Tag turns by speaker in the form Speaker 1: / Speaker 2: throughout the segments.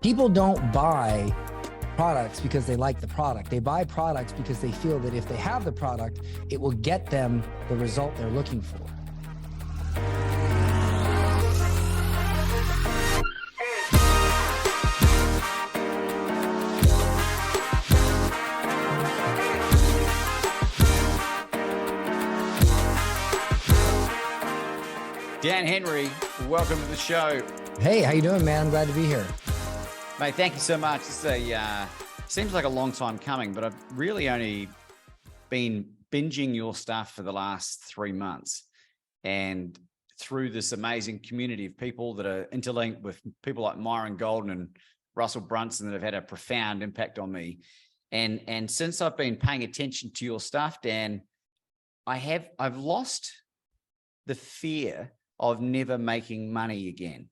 Speaker 1: People don't buy products because they like the product. They buy products because they feel that if they have the product, it will get them the result they're looking for.
Speaker 2: Dan Henry, welcome to the show.
Speaker 1: Hey, how you doing, man? I'm glad to be here.
Speaker 2: Mate, thank you so much. It's seems like a long time coming, but I've really only been binging your stuff for the last 3 months. And through this amazing community of people that are interlinked with people like Myron Golden and Russell Brunson that have had a profound impact on me. And since I've been paying attention to your stuff, Dan, I've lost the fear of never making money again.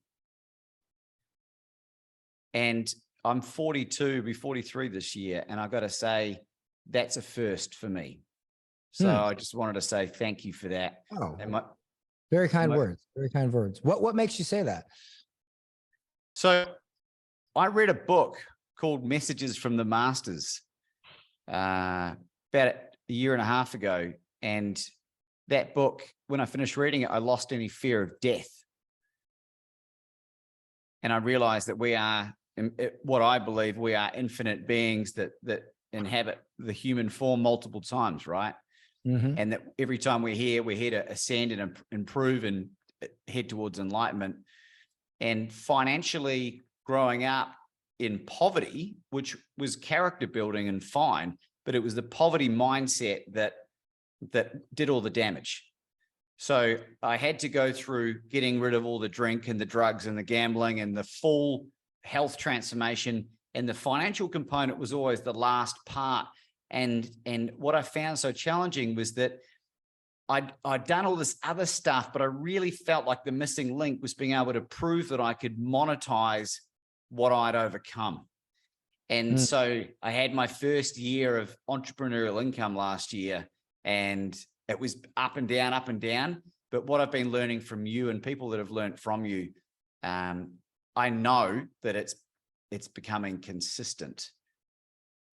Speaker 2: And I'm 42, be 43 this year. And I've got to say, that's a first for me. So I just wanted to say thank you for that.
Speaker 1: Oh, very kind words. Very kind words. What makes you say that?
Speaker 2: So I read a book called Messages from the Masters about a year and a half ago. And that book, when I finished reading it, I lost any fear of death. And I realized that we are, what I believe, we are infinite beings that inhabit the human form multiple times, right? Mm-hmm. And that every time we're here to ascend and improve and head towards enlightenment. And financially growing up in poverty, which was character building and fine, but it was the poverty mindset that did all the damage. So I had to go through getting rid of all the drink and the drugs and the gambling and the full health transformation. And the financial component was always the last part. And what I found so challenging was that I'd done all this other stuff, but I really felt like the missing link was being able to prove that I could monetize what I'd overcome. And so I had my first year of entrepreneurial income last year, and it was up and down, up and down. But what I've been learning from you and people that have learned from you, I know that it's becoming consistent.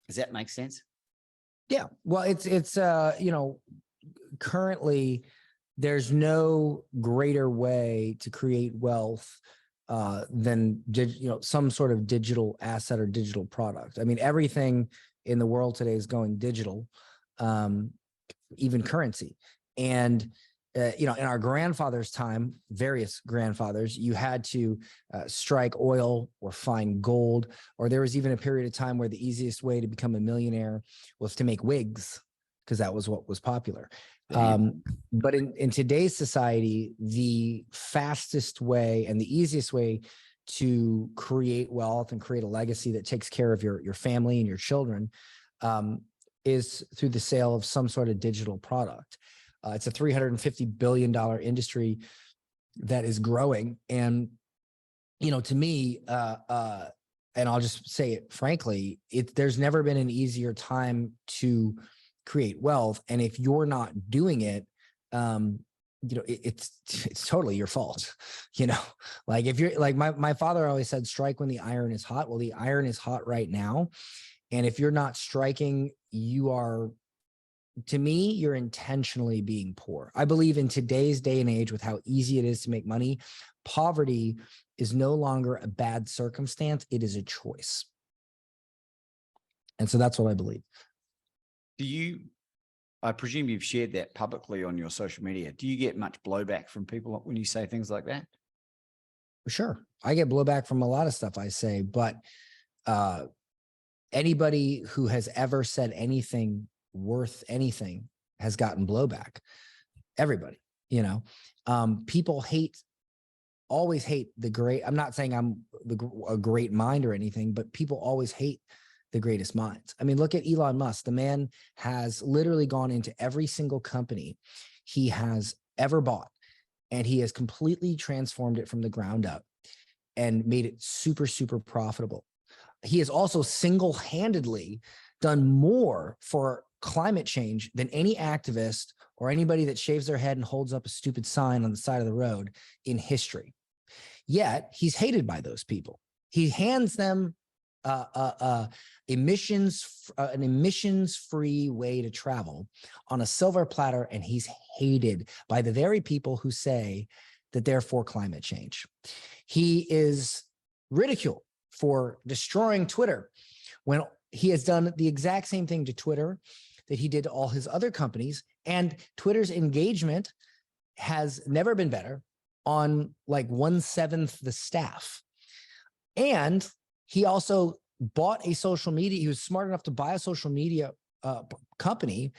Speaker 2: Does that make sense?
Speaker 1: Yeah. Well, it's currently there's no greater way to create wealth than some sort of digital asset or digital product. I mean, everything in the world today is going digital. Even currency. And, in our grandfather's time, various grandfathers, you had to strike oil or find gold, or there was even a period of time where the easiest way to become a millionaire was to make wigs, because that was what was popular. But in today's society, the fastest way and the easiest way to create wealth and create a legacy that takes care of your family and your children is through the sale of some sort of digital product. It's a $350 billion industry that is growing. And, to me, and I'll just say it frankly, there's never been an easier time to create wealth. And if you're not doing it, it's totally your fault. Like if you're like my father always said, strike when the iron is hot. Well, the iron is hot right now. And if you're not striking, to me, you're intentionally being poor. I believe in today's day and age, with how easy it is to make money, poverty is no longer a bad circumstance. It is a choice. And so that's what I believe.
Speaker 2: I presume you've shared that publicly on your social media. Do you get much blowback from people when you say things like that?
Speaker 1: For sure. I get blowback from a lot of stuff I say, but anybody who has ever said anything worth anything has gotten blowback. Everybody, people always hate the great. I'm not saying I'm a great mind or anything, but people always hate the greatest minds. I mean, look at Elon Musk. The man has literally gone into every single company he has ever bought, and he has completely transformed it from the ground up and made it super, super profitable. He has also single-handedly done more for climate change than any activist or anybody that shaves their head and holds up a stupid sign on the side of the road in history. Yet he's hated by those people. He hands them an emissions-free way to travel on a silver platter, and he's hated by the very people who say that they're for climate change. He is ridiculed for destroying Twitter when he has done the exact same thing to Twitter that he did to all his other companies. And Twitter's engagement has never been better, on like 1/7 the staff. And he also bought a social media. He was smart enough to buy a social media company,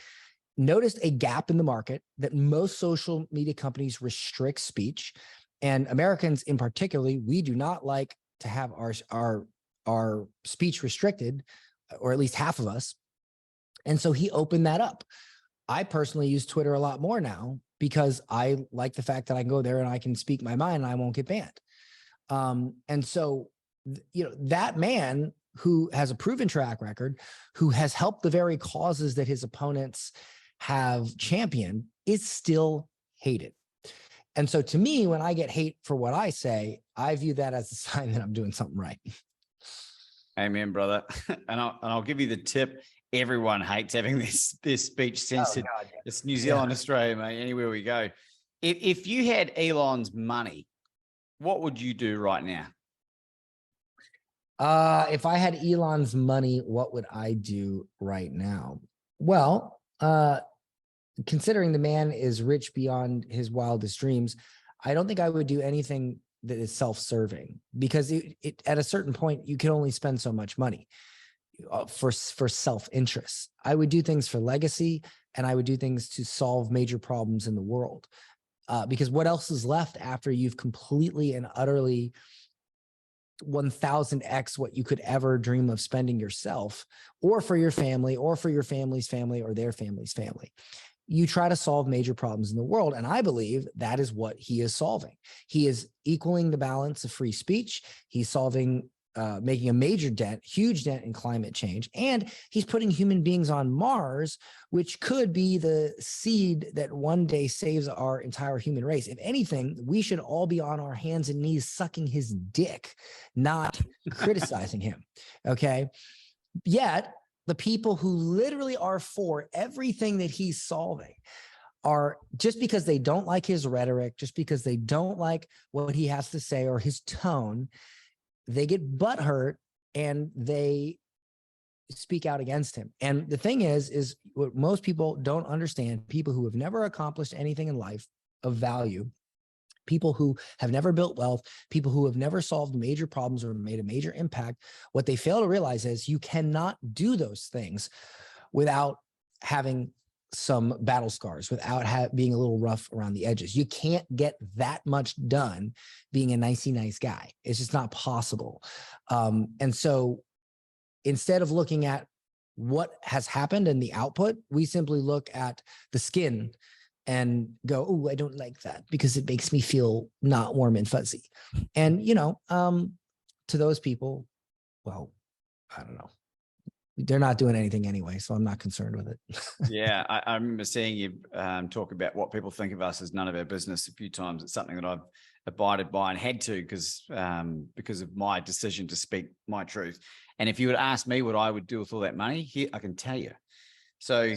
Speaker 1: noticed a gap in the market that most social media companies restrict speech. And Americans in particular, we do not like to have our speech restricted, or at least half of us. And so he opened that up. I personally use Twitter a lot more now because I like the fact that I can go there and I can speak my mind and I won't get banned. And so, you know, that man who has a proven track record, who has helped the very causes that his opponents have championed, is still hated. And so to me, when I get hate for what I say, I view that as a sign that I'm doing something right.
Speaker 2: Amen, brother. And I'll give you the tip. Everyone hates having their speech censored. Oh, God, yeah. It's New Zealand, Australia, mate, anywhere we go. If you had Elon's money, what would you do right now?
Speaker 1: If I had Elon's money, what would I do right now? Well, considering the man is rich beyond his wildest dreams, I don't think I would do anything that is self-serving, because at a certain point, you can only spend so much money for self-interest. I would do things for legacy, and I would do things to solve major problems in the world. Because what else is left after you've completely and utterly 1000x what you could ever dream of spending yourself, or for your family, or for your family's family, or their family's family? You try to solve major problems in the world. And I believe that is what he is solving. He is equaling the balance of free speech. He's solving, making a major dent, huge dent in climate change. And he's putting human beings on Mars, which could be the seed that one day saves our entire human race. If anything, we should all be on our hands and knees sucking his dick, not criticizing him. Okay. Yet, the people who literally are for everything that he's solving are, just because they don't like his rhetoric, just because they don't like what he has to say or his tone, they get butthurt and they speak out against him. And the thing is what most people don't understand, people who have never accomplished anything in life of value, people who have never built wealth, people who have never solved major problems or made a major impact, what they fail to realize is you cannot do those things without having some battle scars, without being a little rough around the edges. You can't get that much done being a nicey nice guy. It's just not possible. And so instead of looking at what has happened and the output, we simply look at the skin and go, oh, I don't like that because it makes me feel not warm and fuzzy. And, you know, to those people, well, I don't know. They're not doing anything anyway, so I'm not concerned with it.
Speaker 2: Yeah, I remember seeing you talk about what people think of us as none of our business a few times. It's something that I've abided by and had to because of my decision to speak my truth. And if you would ask me what I would do with all that money, here I can tell you. So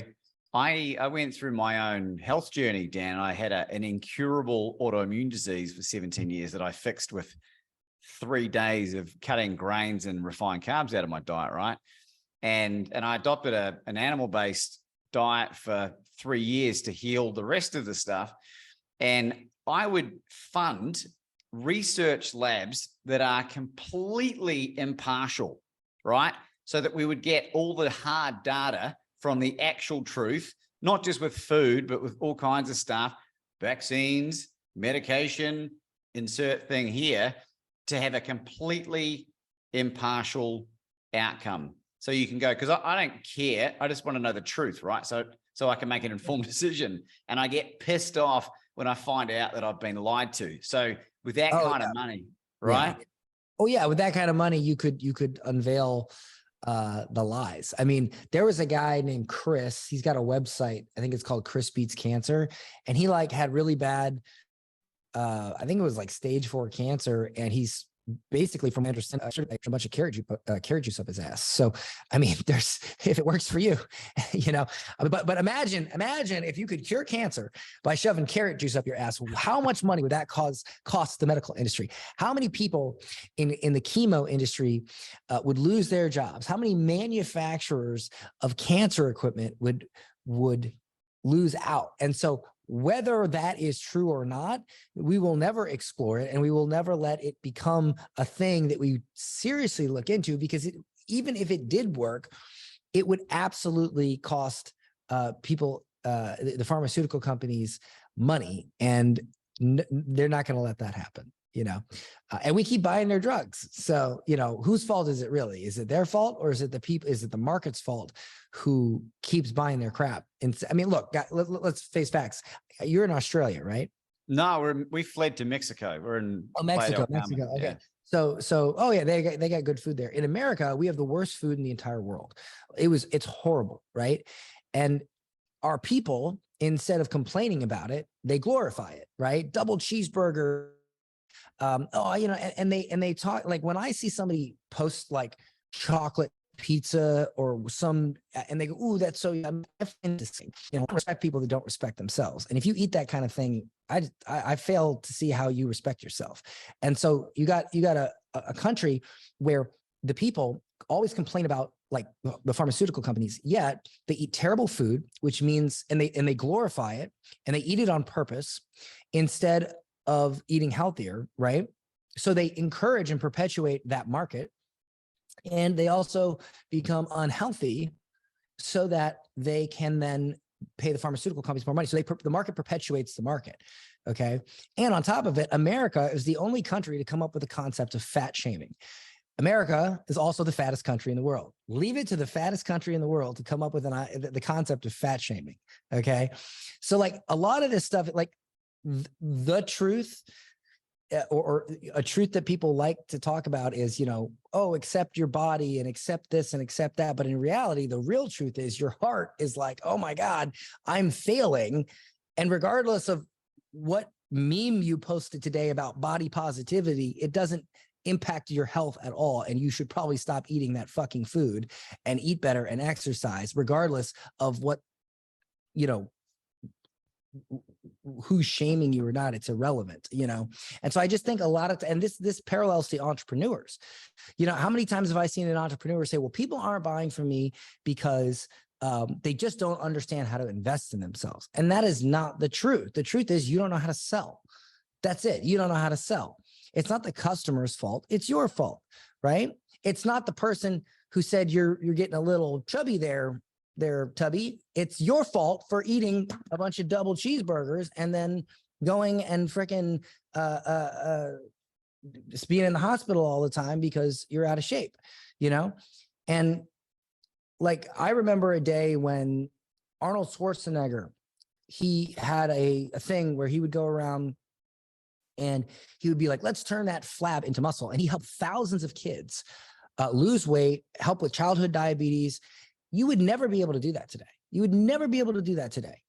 Speaker 2: I went through my own health journey, Dan. I had an incurable autoimmune disease for 17 years that I fixed with 3 days of cutting grains and refined carbs out of my diet, right? And I adopted an animal-based diet for 3 years to heal the rest of the stuff. And I would fund research labs that are completely impartial, right? So that we would get all the hard data from the actual truth, not just with food, but with all kinds of stuff, vaccines, medication, insert thing here, to have a completely impartial outcome. So you can go, because I don't care. I just want to know the truth, right? So I can make an informed decision. And I get pissed off when I find out that I've been lied to. So with that kind of money, right?
Speaker 1: Yeah. Oh yeah, with that kind of money, you could unveil the lies. I mean, there was a guy named Chris. He's got a website. I think it's called Chris Beats Cancer, and he like had really bad. I think it was like stage 4 cancer, and he's basically, from my understanding, a bunch of carrot juice up his ass. So, I mean, if it works for you, but imagine if you could cure cancer by shoving carrot juice up your ass, how much money would that cost the medical industry? How many people in the chemo industry would lose their jobs? How many manufacturers of cancer equipment would lose out? And so, whether that is true or not, we will never explore it, and we will never let it become a thing that we seriously look into, because even if it did work, it would absolutely cost people, the pharmaceutical companies, money, and they're not going to let that happen. And we keep buying their drugs. So, whose fault is it really? Is it their fault, or is it the people? Is it the market's fault who keeps buying their crap? And I mean, look, let's face facts. You're in Australia, right?
Speaker 2: No, we fled to Mexico. We're in
Speaker 1: Mexico. Okay.
Speaker 2: Yeah.
Speaker 1: So, oh yeah, they got good food there. In America, we have the worst food in the entire world. It's horrible, right? And our people, instead of complaining about it, they glorify it, right? Double cheeseburger. And they talk, like, when I see somebody post like chocolate pizza or and they go, "Ooh, that's so," I respect people that don't respect themselves. And if you eat that kind of thing, I fail to see how you respect yourself. And so you got a country where the people always complain about, like, the pharmaceutical companies, yet they eat terrible food, which means, and they glorify it, and they eat it on purpose instead of eating healthier, right? So they encourage and perpetuate that market, and they also become unhealthy so that they can then pay the pharmaceutical companies more money. So the market perpetuates the market, okay? And on top of it, America is the only country to come up with the concept of fat shaming. America is also the fattest country in the world. Leave it to the fattest country in the world to come up with the concept of fat shaming, okay? So, like, a lot of this stuff, like, the truth, or a truth that people like to talk about is, accept your body and accept this and accept that. But in reality, the real truth is your heart is like, oh my God, I'm failing. And regardless of what meme you posted today about body positivity, it doesn't impact your health at all. And you should probably stop eating that fucking food and eat better and exercise, regardless of what, who's shaming you or not. It's irrelevant, And so I just think a lot of, and this parallels to entrepreneurs. How many times have I seen an entrepreneur say, well, people aren't buying from me because they just don't understand how to invest in themselves. And that is not the truth. The truth is, you don't know how to sell. That's it. You don't know how to sell. It's not the customer's fault. It's your fault, right? It's not the person who said you're getting a little chubby there, Tubby. It's your fault for eating a bunch of double cheeseburgers and then going and freaking just being in the hospital all the time because you're out of shape, And, like, I remember a day when Arnold Schwarzenegger, he had a thing where he would go around and he would be like, let's turn that flab into muscle. And he helped thousands of kids lose weight, help with childhood diabetes. You would never be able to do that today. You would never be able to do that today.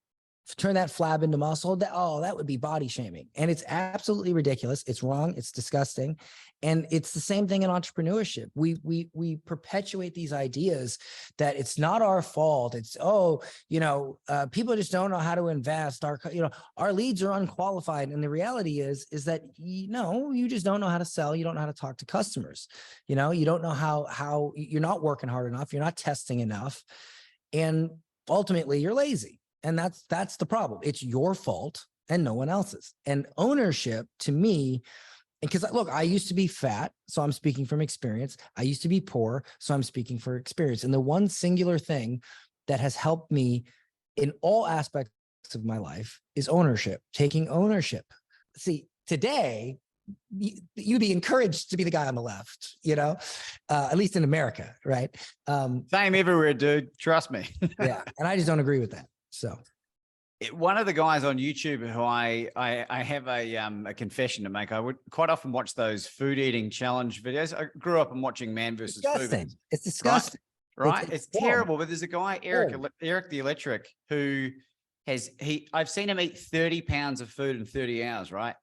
Speaker 1: Turn that flab into muscle. That would be body shaming. And it's absolutely ridiculous. It's wrong. It's disgusting. And it's the same thing in entrepreneurship. We perpetuate these ideas that it's not our fault. It's, people just don't know how to invest. Our leads are unqualified. And the reality is that, you just don't know how to sell. You don't know how to talk to customers. You don't know how you're not working hard enough. You're not testing enough. And ultimately you're lazy. And that's the problem. It's your fault and no one else's. And ownership, to me, because look, I used to be fat, so I'm speaking from experience. I used to be poor, so I'm speaking for experience. And the one singular thing that has helped me in all aspects of my life is ownership, taking ownership. See, today, you'd be encouraged to be the guy on the left, at least in America, right?
Speaker 2: Same everywhere, dude. Trust me.
Speaker 1: Yeah, and I just don't agree with that. So
Speaker 2: one of the guys on YouTube who I have a confession to make. I would quite often watch those food eating challenge videos. I grew up watching Man versus Food.
Speaker 1: It's disgusting.
Speaker 2: Right? It's terrible. But there's a guy, Eric the Electric, who I've seen him eat 30 pounds of food in 30 hours, right?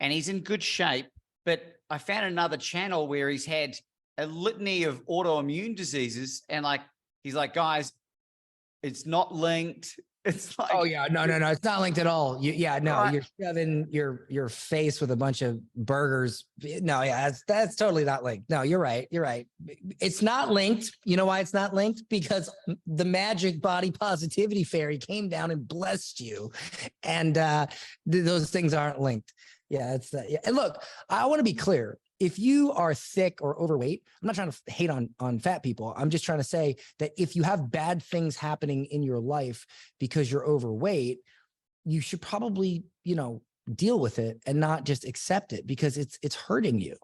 Speaker 2: And he's in good shape. but I found another channel where he's had a litany of autoimmune diseases. And like, he's like, guys, it's not linked. It's like,
Speaker 1: oh yeah, no, it's not linked at all.
Speaker 2: right.
Speaker 1: You're shoving your face with a bunch of burgers. No, yeah, that's totally not linked. No, you're right. It's not linked. You know why it's not linked? Because the magic body positivity fairy came down and blessed you, and those things aren't linked. Yeah, it's yeah. And look, I want to be clear. If you are thick or overweight, I'm not trying to hate on fat people. I'm just trying to say that if you have bad things happening in your life because you're overweight, you should probably, deal with it and not just accept it, because it's hurting you,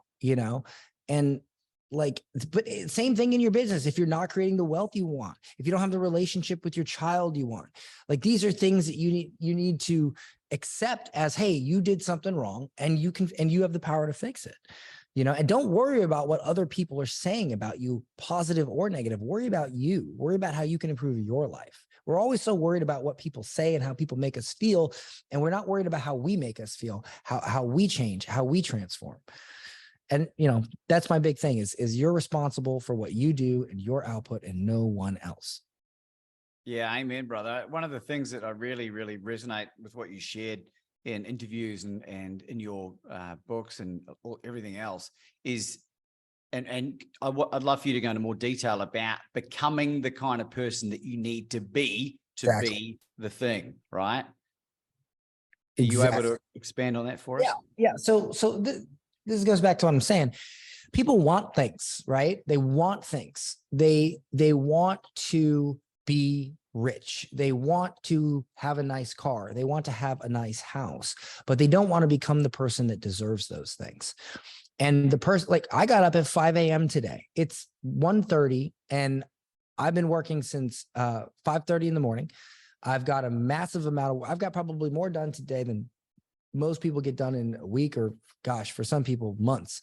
Speaker 1: and like, but same thing in your business. If you're not creating the wealth you want, if you don't have the relationship with your child you want, like, these are things that you need to accept as, hey, you did something wrong, and you have the power to fix it. And don't worry about what other people are saying about you, positive or negative. Worry about you. Worry about how you can improve your life. We're always so worried about what people say and how people make us feel. And we're not worried about how we make us feel, how we change, how we transform. And, that's my big thing is you're responsible for what you do and your output, and no one else.
Speaker 2: Yeah, amen, brother. One of the things that I really, really resonate with what you shared in interviews and in your books and everything else is, and I'd love for you to go into more detail about becoming the kind of person that you need to be be the thing, right? Are you able to expand on that for us?
Speaker 1: Yeah. So this goes back to what I'm saying. People want things, right? They want things. They want to be rich. They want to have a nice car. They want to have a nice house, but they don't want to become the person that deserves those things. And the person, like, I got up at 5 a.m. today. It's 1:30 and I've been working since 5:30 in the morning. I've got a massive amount I've got probably more done today than most people get done in a week, or gosh, for some people, months.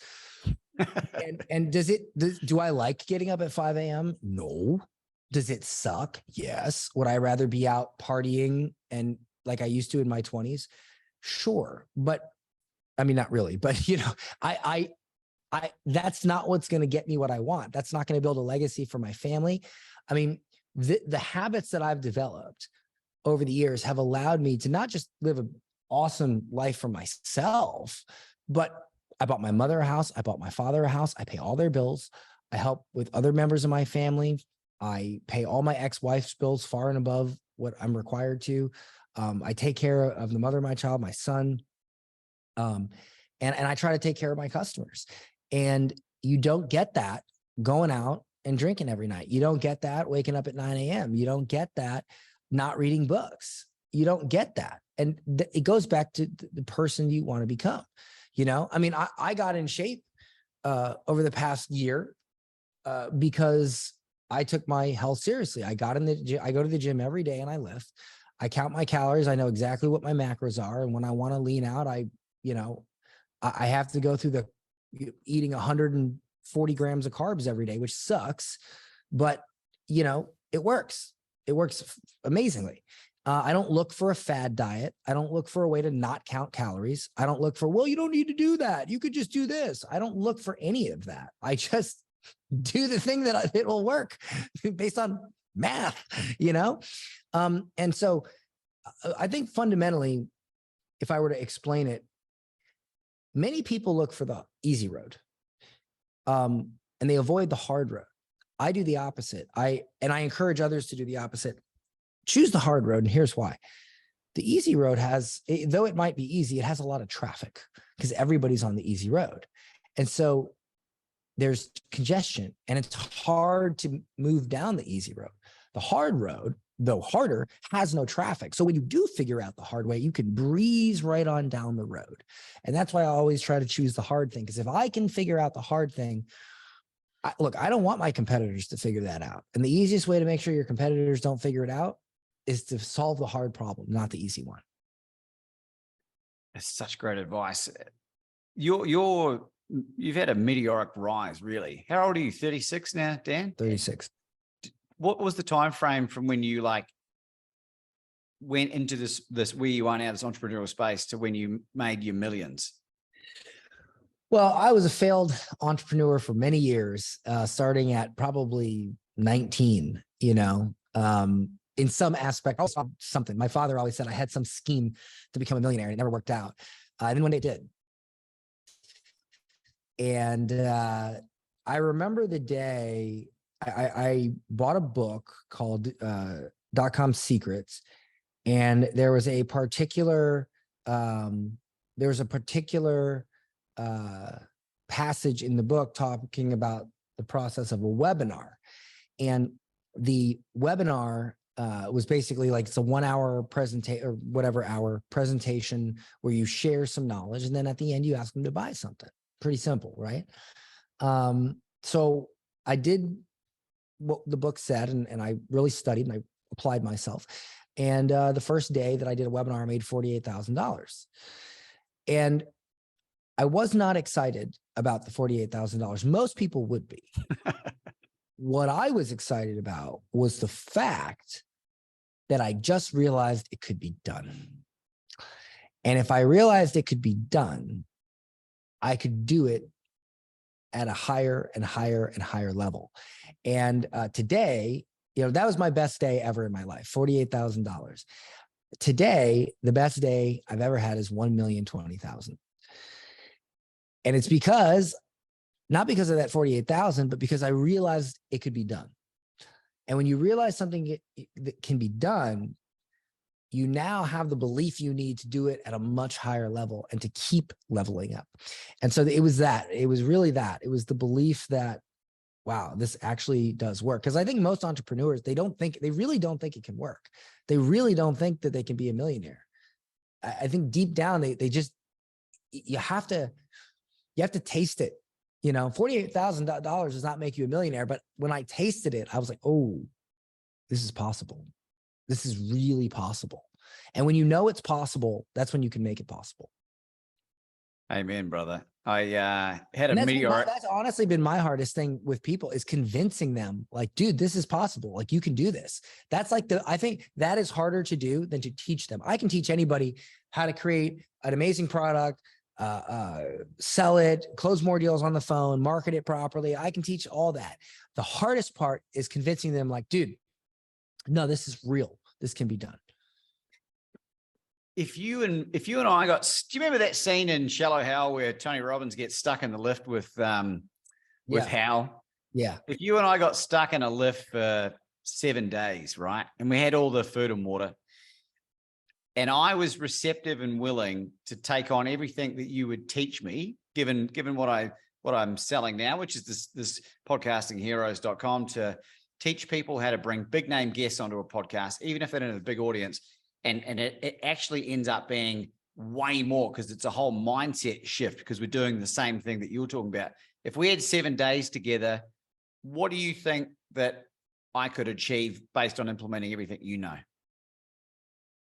Speaker 1: and do I like getting up at 5 a.m.? No. Does it suck? Yes. Would I rather be out partying and like I used to in my 20s? Sure. But I mean, not really, but I that's not what's going to get me what I want. That's not going to build a legacy for my family. I mean, the habits that I've developed over the years have allowed me to not just live an awesome life for myself, but I bought my mother a house. I bought my father a house. I pay all their bills. I help with other members of my family. I pay all my ex-wife's bills far and above what I'm required to. I take care of the mother of my child, my son. And I try to take care of my customers. And you don't get that going out and drinking every night. You don't get that waking up at 9 a.m. You don't get that not reading books. You don't get that. And it goes back to the person you want to become. I mean, I got in shape over the past year because I took my health seriously. I got in the gym. I go to the gym every day and I lift. I count my calories. I know exactly what my macros are. And when I want to lean out, I have to go through the eating 140 grams of carbs every day, which sucks, but it works. It works amazingly. I don't look for a fad diet. I don't look for a way to not count calories. I don't look for, well, you don't need to do that. You could just do this. I don't look for any of that. I just do the thing that it will work based on math, And so I think fundamentally, if I were to explain it, many people look for the easy road, and they avoid the hard road. I do the opposite. I encourage others to do the opposite. Choose the hard road. And here's why. The easy road though it might be easy, it has a lot of traffic because everybody's on the easy road. And so there's congestion and it's hard to move down the easy road. The hard road, though harder, has no traffic. So when you do figure out the hard way, you can breeze right on down the road. And that's why I always try to choose the hard thing. Because if I can figure out the hard thing, I don't want my competitors to figure that out. And the easiest way to make sure your competitors don't figure it out is to solve the hard problem, not the easy one.
Speaker 2: That's such great advice. You've had a meteoric rise, really. How old are you? 36 now, Dan?
Speaker 1: 36.
Speaker 2: What was the time frame from when you went into this where you are now, this entrepreneurial space, to when you made your millions?
Speaker 1: Well, I was a failed entrepreneur for many years, starting at probably 19, in some aspect, also something. My father always said I had some scheme to become a millionaire, and it never worked out. And then one day it did. And I remember the day I bought a book called .com Secrets, and there was a particular passage in the book talking about the process of a webinar. And the webinar was basically like, it's a 1 hour presentation or whatever hour presentation where you share some knowledge. And then at the end, you ask them to buy something. Pretty simple, right? So I did what the book said, and I really studied and I applied myself. And the first day that I did a webinar, I made $48,000. And I was not excited about the $48,000. Most people would be. What I was excited about was the fact that I just realized it could be done. And if I realized it could be done, I could do it at a higher and higher and higher level. And today, that was my best day ever in my life, $48,000. Today, the best day I've ever had is $1,020,000. And it's not because of that 48,000, but because I realized it could be done. And when you realize something that can be done, you now have the belief you need to do it at a much higher level and to keep leveling up. And so it was really that. It was the belief that, wow, this actually does work. Because I think most entrepreneurs, they really don't think it can work. They really don't think that they can be a millionaire. I think deep down, you have to taste it. $48,000 does not make you a millionaire. But when I tasted it, I was like, oh, this is possible. This is really possible. And when you know it's possible, that's when you can make it possible.
Speaker 2: Amen, brother. I had a meteor.
Speaker 1: That's honestly been my hardest thing with people, is convincing them, like, dude, this is possible. Like, you can do this. That's like I think that is harder to do than to teach them. I can teach anybody how to create an amazing product, sell it, close more deals on the phone, market it properly. I can teach all that. The hardest part is convincing them, like, dude, no, this is real. This can be done.
Speaker 2: If you and I do you remember that scene in Shallow Hal where Tony Robbins gets stuck in the lift with Hal?
Speaker 1: Yeah.
Speaker 2: If you and I got stuck in a lift for 7 days, right? And we had all the food and water, and I was receptive and willing to take on everything that you would teach me, given what I'm selling now, which is this podcastingheroes.com, to teach people how to bring big name guests onto a podcast, even if they're in a big audience. And it actually ends up being way more, because it's a whole mindset shift, because we're doing the same thing that you're talking about. If we had 7 days together, what do you think that I could achieve based on implementing everything you know?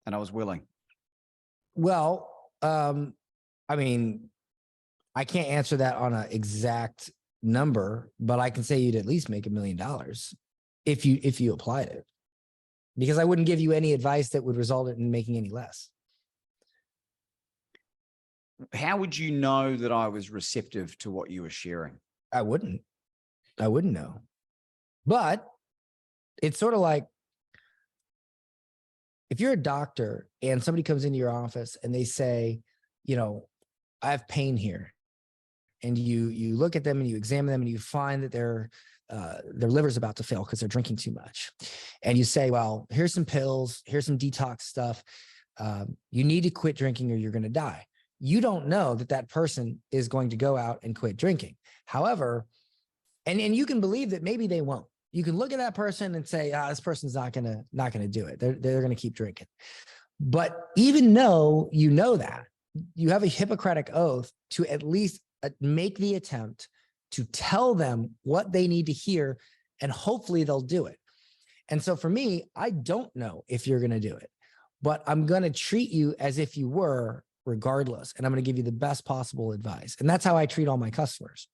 Speaker 2: And I was willing.
Speaker 1: Well, I mean, I can't answer that on an exact number, but I can say you'd at least make $1 million if you applied it. Because I wouldn't give you any advice that would result in making any less.
Speaker 2: How would you know that I was receptive to what you were sharing?
Speaker 1: I wouldn't know. But it's sort of like, if you're a doctor and somebody comes into your office and they say, I have pain here. And you look at them and you examine them and you find that their liver's about to fail because they're drinking too much. And you say, well, here's some pills, here's some detox stuff. You need to quit drinking or you're going to die. You don't know that person is going to go out and quit drinking. However, and you can believe that maybe they won't. You can look at that person and say, this person's not going to do it. They're going to keep drinking. But even though you know that, you have a Hippocratic oath to at least make the attempt to tell them what they need to hear, and hopefully they'll do it. And so for me, I don't know if you're going to do it, but I'm going to treat you as if you were regardless. And I'm going to give you the best possible advice. And that's how I treat all my customers.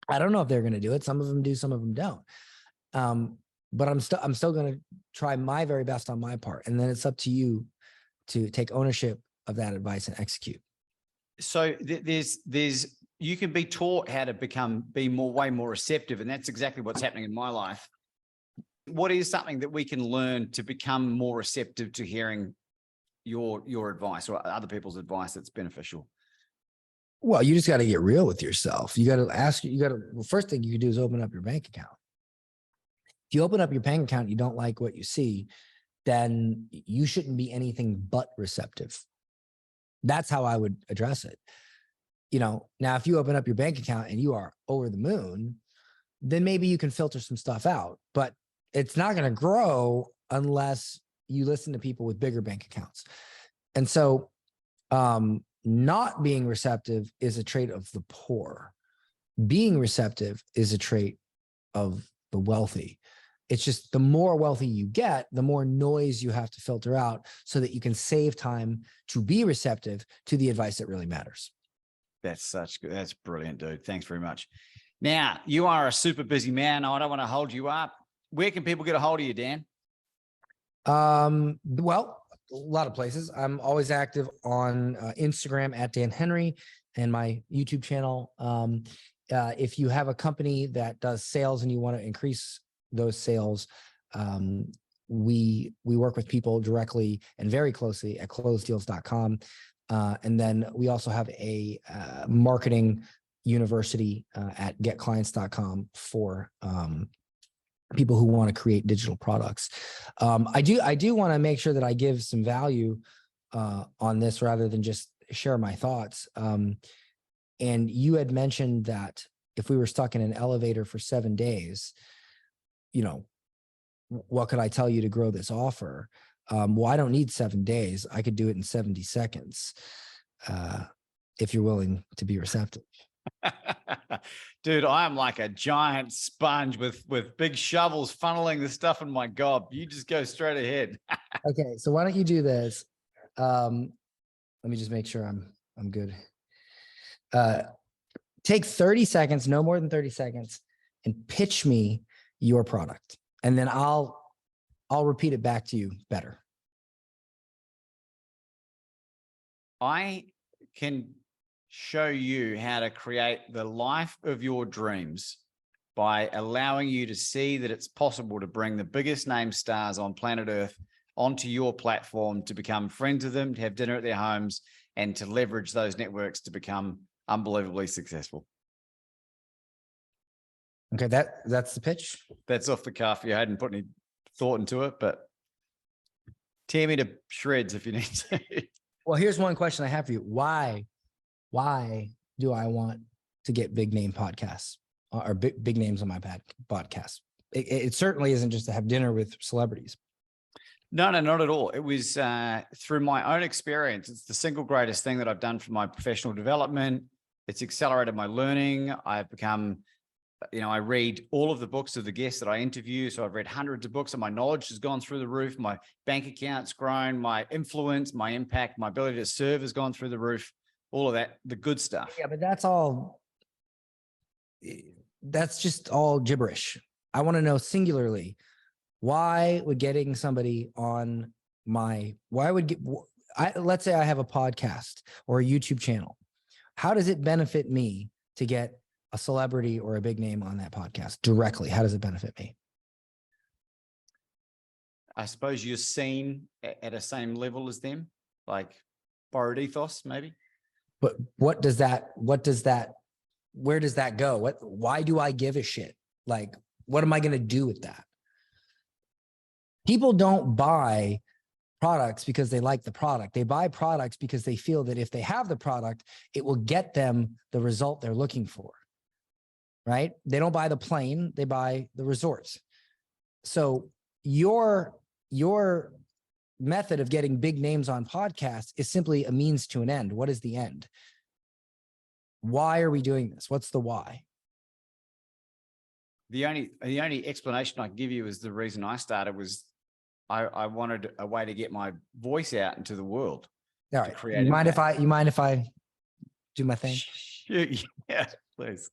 Speaker 1: I don't know if they're going to do it. Some of them do, some of them don't. But I'm still going to try my very best on my part. And then it's up to you to take ownership of that advice and execute.
Speaker 2: So there's you can be taught how to be way more receptive. And that's exactly what's happening in my life. What is something that we can learn to become more receptive to hearing your advice or other people's advice that's beneficial?
Speaker 1: Well, you just got to get real with yourself. You got to well, first thing you can do is open up your bank account. If you open up your bank account, you don't like what you see, then you shouldn't be anything but receptive. That's how I would address it. Now, if you open up your bank account and you are over the moon, then maybe you can filter some stuff out, but it's not going to grow unless you listen to people with bigger bank accounts. And so, not being receptive is a trait of the poor. Being receptive is a trait of the wealthy. It's just the more wealthy you get, the more noise you have to filter out so that you can save time to be receptive to the advice that really matters.
Speaker 2: That's brilliant, dude. Thanks very much. Now, you are a super busy man. I don't want to hold you up. Where can people get a hold of you, Dan?
Speaker 1: Well, a lot of places. I'm always active on Instagram at Dan Henry and my YouTube channel. If you have a company that does sales and you want to increase those sales, we work with people directly and very closely at closedeals.com. And then we also have a marketing university at getclients.com for people who want to create digital products. I do want to make sure that I give some value on this rather than just share my thoughts. And you had mentioned that if we were stuck in an elevator for 7 days, what could I tell you to grow this offer? Well, I don't need 7 days. I could do it in 70 seconds if you're willing to be receptive.
Speaker 2: Dude, I'm like a giant sponge with big shovels funneling the stuff in my gob. You just go straight ahead.
Speaker 1: Okay, so why don't you do this? Let me just make sure I'm good. Take 30 seconds, no more than 30 seconds, and pitch me your product. And then I'll repeat it back to you better.
Speaker 2: I can show you how to create the life of your dreams by allowing you to see that it's possible to bring the biggest name stars on planet Earth onto your platform, to become friends with them, to have dinner at their homes, and to leverage those networks to become unbelievably successful.
Speaker 1: Okay, that's the pitch.
Speaker 2: That's off the cuff. You hadn't put any thought into it, but tear me to shreds if you need to.
Speaker 1: Well, here's one question I have for you. Why do I want to get big name podcasts or big names on my podcast? It certainly isn't just to have dinner with celebrities.
Speaker 2: No, not at all. It was through my own experience. It's the single greatest thing that I've done for my professional development. It's accelerated my learning. I've become, I read all of the books of the guests that I interview. So I've read hundreds of books and my knowledge has gone through the roof. My bank account's grown, my influence, my impact, my ability to serve has gone through the roof. All of that, the good stuff.
Speaker 1: Yeah, but that's just all gibberish. I want to know singularly, why would getting somebody on let's say I have a podcast or a YouTube channel. How does it benefit me to get a celebrity or a big name on that podcast directly? How does it benefit me?
Speaker 2: I suppose you're seen at a same level as them, like borrowed ethos, maybe.
Speaker 1: But where does that go? Why do I give a shit? Like, what am I going to do with that? People don't buy products because they like the product. They buy products because they feel that if they have the product, it will get them the result they're looking for, right? They don't buy the plane, they buy the resorts. So your method of getting big names on podcasts is simply a means to an end. What is the end? Why are we doing this? What's the why?
Speaker 2: The only explanation I can give you is the reason I started was I wanted a way to get my voice out into the world.
Speaker 1: All right. You mind if I do my thing?
Speaker 2: Yeah, please.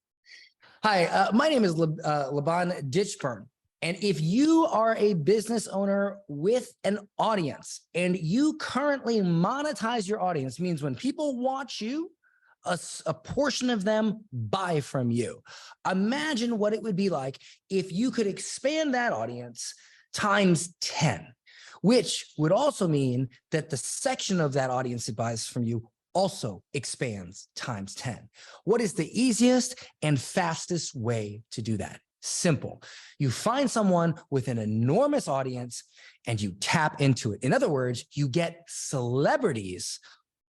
Speaker 1: Hi, my name is Laban Ditchburn. And if you are a business owner with an audience and you currently monetize your audience, means when people watch you, a portion of them buy from you. Imagine what it would be like if you could expand that audience times 10, which would also mean that the section of that audience that buys from you also expands times 10. What is the easiest and fastest way to do that? Simple. You find someone with an enormous audience and you tap into it. In other words, you get celebrities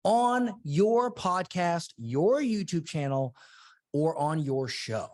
Speaker 1: on your podcast, your YouTube channel, or on your show.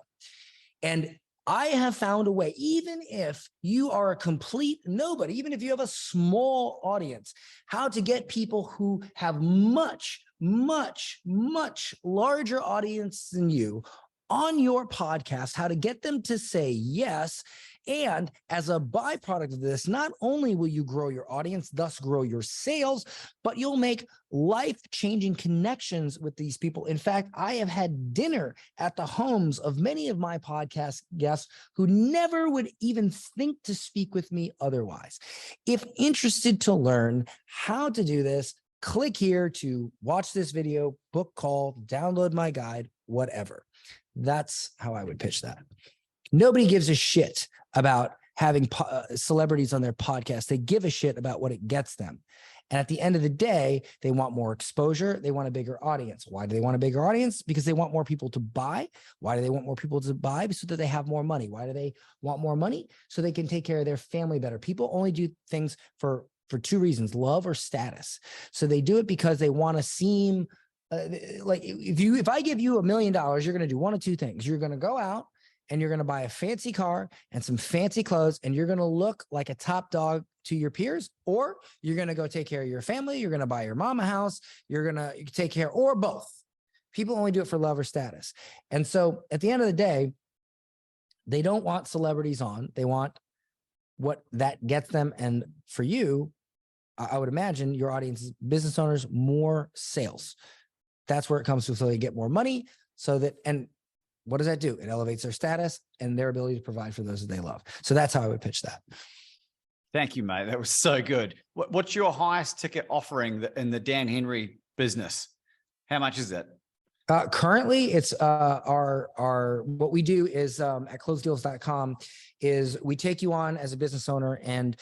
Speaker 1: And I have found a way, even if you are a complete nobody, even if you have a small audience, how to get people who have much, much, much larger audience than you on your podcast, how to get them to say yes. And as a byproduct of this, not only will you grow your audience, thus grow your sales, but you'll make life-changing connections with these people. In fact, I have had dinner at the homes of many of my podcast guests who never would even think to speak with me otherwise. If interested to learn how to do this, click here to watch this video, book call, download my guide, whatever. That's how I would pitch that. Nobody gives a shit about having celebrities on their podcast. They give a shit about what it gets them. And at the end of the day, they want more exposure. They want a bigger audience. Why do they want a bigger audience? Because they want more people to buy. Why do they want more people to buy? So that they have more money. Why do they want more money? So they can take care of their family better. People only do things for two reasons, love or status. So they do it because they want to seem like if I give you $1 million, you're going to do one of two things. You're going to go out and you're going to buy a fancy car and some fancy clothes, and you're going to look like a top dog to your peers, or you're going to go take care of your family. You're going to buy your mom a house. You're going to take care, or both. People only do it for love or status. And so at the end of the day, they don't want celebrities on. They want what that gets them. And for you, I would imagine your audience is business owners, more sales. That's where it comes to, so they get more money, so that, and what does that do? It elevates their status and their ability to provide for those that they love. So that's how I would pitch that.
Speaker 2: Thank you, mate. That was so good. What's your highest ticket offering in the Dan Henry business? How much is it?
Speaker 1: Currently, it's what we do is at closedeals.com is we take you on as a business owner, and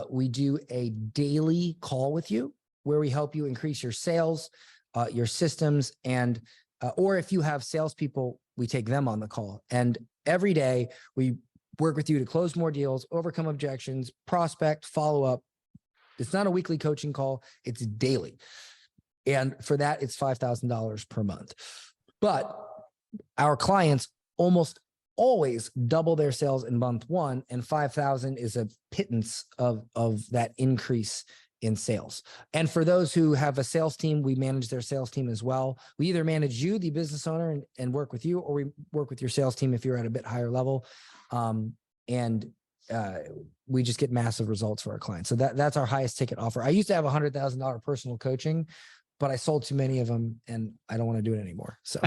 Speaker 1: we do a daily call with you where we help you increase your sales, your systems, and or if you have salespeople, we take them on the call. And every day we work with you to close more deals, overcome objections, prospect, follow up. It's not a weekly coaching call, it's daily. And for that, it's $5,000 per month. But our clients almost always double their sales in month one, and 5,000 is a pittance of that increase in sales. And for those who have a sales team, we manage their sales team as well. We either manage you, the business owner, and work with you, or we work with your sales team if you're at a bit higher level. We just get massive results for our clients. So that's our highest ticket offer. I used to have $100,000 personal coaching, but I sold too many of them and I don't want to do it anymore. So,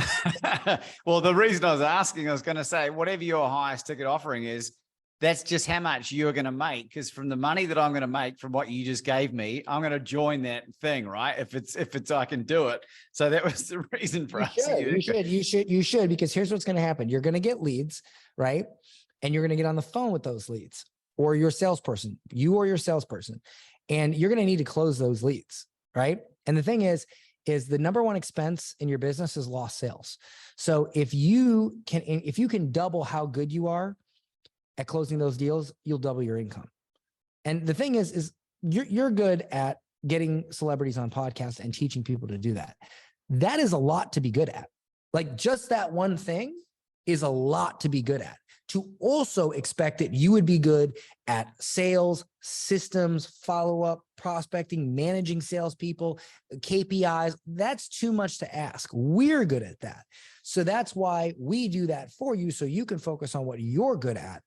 Speaker 2: well, the reason I was asking, I was going to say, whatever your highest ticket offering is, that's just how much you're going to make. Because from the money that I'm going to make from what you just gave me, I'm going to join that thing, right? If it's, I can do it. So that was the reason for asking you.
Speaker 1: You should, because here's what's going to happen. You're going to get leads, right? And you're going to get on the phone with those leads, or your salesperson, and you're going to need to close those leads, right? And the thing is the number one expense in your business is lost sales. So if you can double how good you are at closing those deals, you'll double your income. And the thing is you're good at getting celebrities on podcasts and teaching people to do that. That is a lot to be good at. Like, just that one thing is a lot to be good at. To also expect that you would be good at sales, systems, follow-up, prospecting, managing salespeople, KPIs, that's too much to ask. We're good at that. So that's why we do that for you, so you can focus on what you're good at.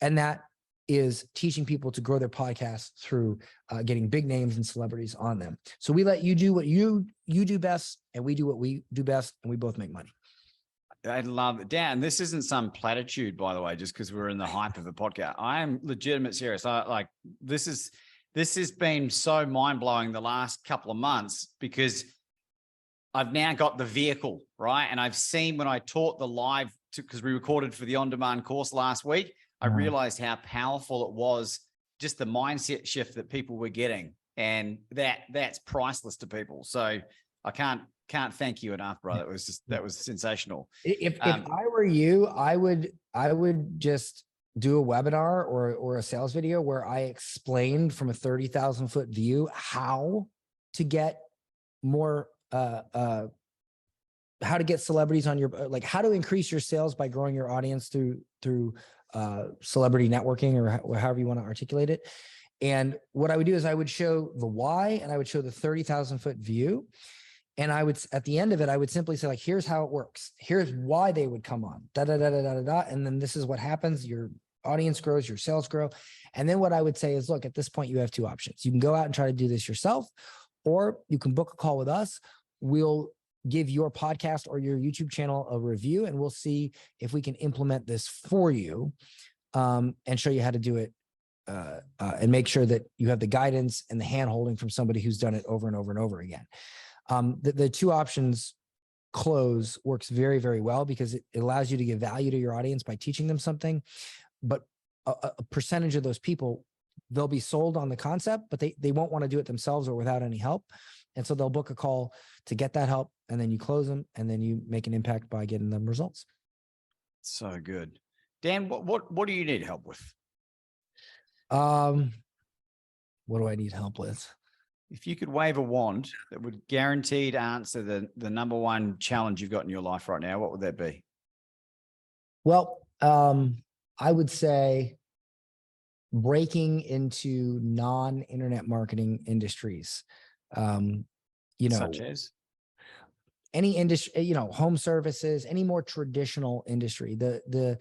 Speaker 1: And that is teaching people to grow their podcasts through getting big names and celebrities on them. So we let you do what you do best, and we do what we do best, and we both make money.
Speaker 2: I love it. Dan, this isn't some platitude, by the way, just because we're in the hype of a podcast. I am legitimate serious. This has been so mind-blowing the last couple of months, because I've now got the vehicle, right? And I've seen when I taught the live, because we recorded for the on-demand course last week, I realized how powerful it was, just the mindset shift that people were getting. And that's priceless to people. So I can't thank you enough, brother. That was sensational.
Speaker 1: If I were you, I would just do a webinar or a sales video where I explained from a 30,000 foot view how to get more, how to get celebrities on your, like how to increase your sales by growing your audience through celebrity networking, or however you want to articulate it. And what I would do is I would show the why, and I would show the 30,000 foot view. And I would, at the end of it, I would simply say, like, here's how it works. Here's why they would come on, da, da, da, da, da, da, da. And then this is what happens. Your audience grows, your sales grow. And then what I would say is, look, at this point, you have two options. You can go out and try to do this yourself, or you can book a call with us. We'll give your podcast or your YouTube channel a review, and we'll see if we can implement this for you, and show you how to do it, and make sure that you have the guidance and the hand holding from somebody who's done it over and over and over again. The two options close works very, very well, because it allows you to give value to your audience by teaching them something. But a percentage of those people, they'll be sold on the concept, but they won't want to do it themselves or without any help. And so they'll book a call to get that help, and then you close them, and then you make an impact by getting them results.
Speaker 2: So good. Dan, what do you need help with?
Speaker 1: What do I need help with?
Speaker 2: If you could wave a wand that would guaranteed answer the number one challenge you've got in your life right now, what would that be?
Speaker 1: Well, I would say breaking into non-internet marketing industries.
Speaker 2: Such as
Speaker 1: any industry, home services, any more traditional industry. The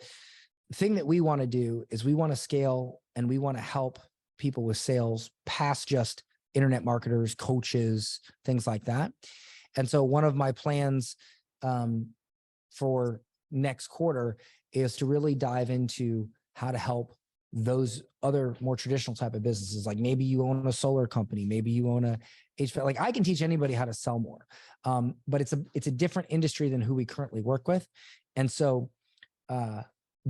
Speaker 1: thing that we want to do is we want to scale, and we want to help people with sales past just internet marketers, coaches, things like that. And so one of my plans for next quarter is to really dive into how to help those other more traditional type of businesses. Like maybe you own a solar company, maybe you own a HVAC. Like I can teach anybody how to sell more, but it's a different industry than who we currently work with. And so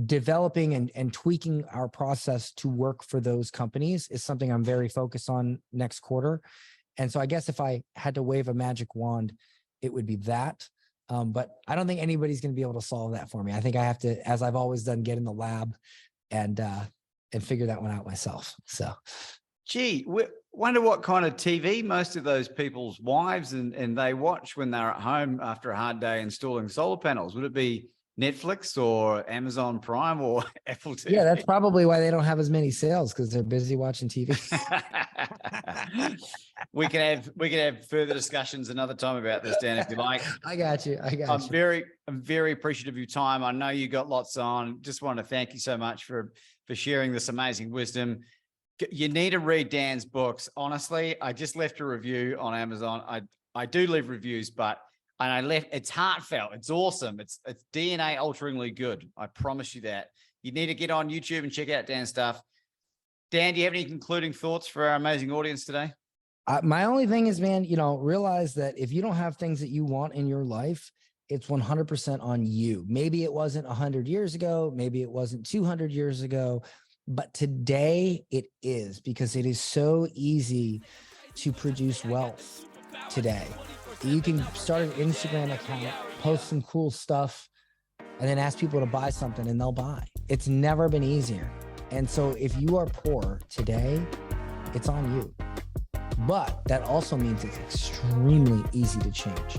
Speaker 1: developing and tweaking our process to work for those companies is something I'm very focused on next quarter. And so I guess if I had to wave a magic wand, it would be that. But I don't think anybody's going to be able to solve that for me. I think I have to, as I've always done, get in the lab and figure that one out myself. So,
Speaker 2: gee, wonder what kind of TV most of those people's wives and they watch when they're at home after a hard day installing solar panels. Would it be Netflix or Amazon Prime or Apple TV?
Speaker 1: Yeah, that's probably why they don't have as many sales, because they're busy watching TV.
Speaker 2: We can have further discussions another time about this, Dan, if you like.
Speaker 1: I got you.
Speaker 2: I'm very appreciative of your time. I know you got lots on. Just want to thank you so much for sharing this amazing wisdom. You need to read Dan's books. Honestly, I just left a review on Amazon. I do leave reviews, it's heartfelt. It's awesome. It's DNA alteringly good. I promise you that. You need to get on YouTube and check out Dan's stuff. Dan, do you have any concluding thoughts for our amazing audience today?
Speaker 1: My only thing is, man, realize that if you don't have things that you want in your life, it's 100% on you. Maybe it wasn't 100 years ago. Maybe it wasn't 200 years ago, but today it is, because it is so easy to produce wealth today. You can start an Instagram account, post some cool stuff, and then ask people to buy something and they'll buy. It's never been easier. And so if you are poor today, it's on you. But that also means it's extremely easy to change.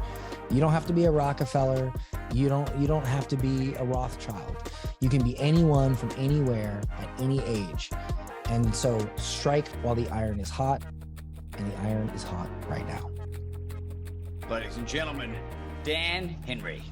Speaker 1: You don't have to be a Rockefeller. You don't have to be a Rothschild. You can be anyone from anywhere at any age. And so strike while the iron is hot, and the iron is hot right now.
Speaker 2: Ladies and gentlemen, Dan Henry.